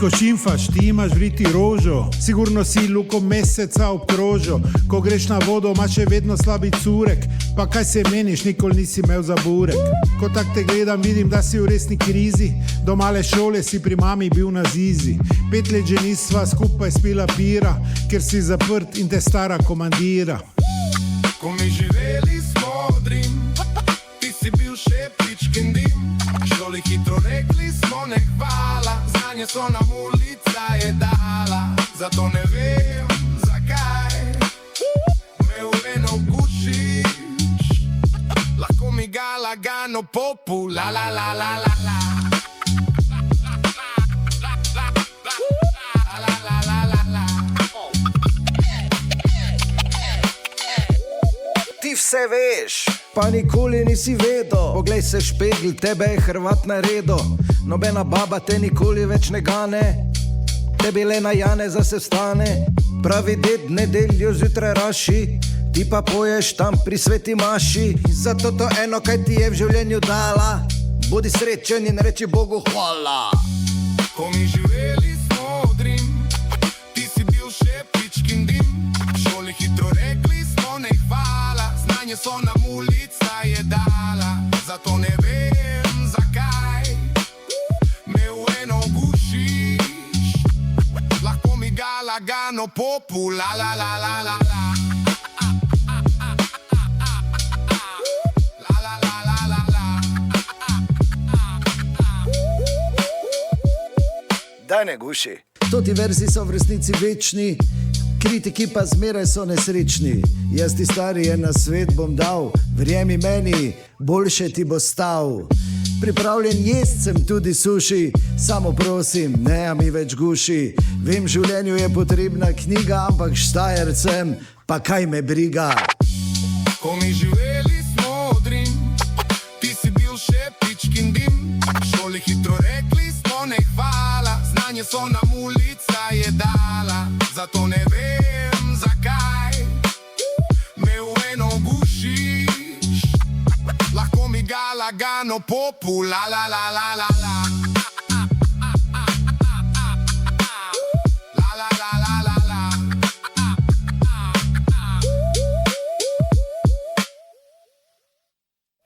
ko šimfaš, ti imaš vriti rožo, sigurno si luko meseca obkrožil. Ko greš na vodo, imaš še vedno slabi curek, pa kaj se meniš, nikoli nisi imel za burek. Ko tak te gledam, vidim, da si v resni krizi, do male šole si pri mami bil na zizi. 5 let že nisva skupaj spila pira, ker si zaprt in te stara komandira. Ko mi živeli smo odrim, ti si bil še pičkin dim. Šoli hitro rekli smo ne hvala, znanje so nam ulica je dala. Zato ne vem zakaj me v eno gušiš, lahko mi ga lagano popu, la la la la la la. Ti vse veš, pa nikoli nisi vedel. Poglej se špegl, tebe je Hrvat naredil. Nobena baba te nikoli več ne gane, tebi le na Janeza se stane. Pravi ded nedeljo zjutraj raši, ti pa poješ tam pri sveti maši. Zato to eno, kaj ti je v življenju dala, bodi srečen in reči Bogu hvala. Ko mi živeli smo odrim, ti si bil še pičkin dim. Šoli hitro rekli smo ne hvala, znanje so nam ulica je dala. Zato ne vem zakaj me v eno gušiš, lahko mi ga lagano popu, la la la la la la. Daj ne guši. Toti verzi so v resnici večni, kritiki pa zmeraj so nesrečni. Jaz ti stari en nasvet bom dal, verjemi meni, boljše ti bo stal. Pripravljen jest sem tudi suši, samo prosim, ne mi več guši. Vem, v življenju je potrebna knjiga, ampak Štajercem, pa kaj me briga. Ko mi živeli smo odrim, ti si bil še pičkin dim. Šoli hitro rekli smo ne hvala, znanje so nam ulica je dala. Zato ne vem zakaj me v eno gušiš, lahko mi ga lagano popu, la la la la la la.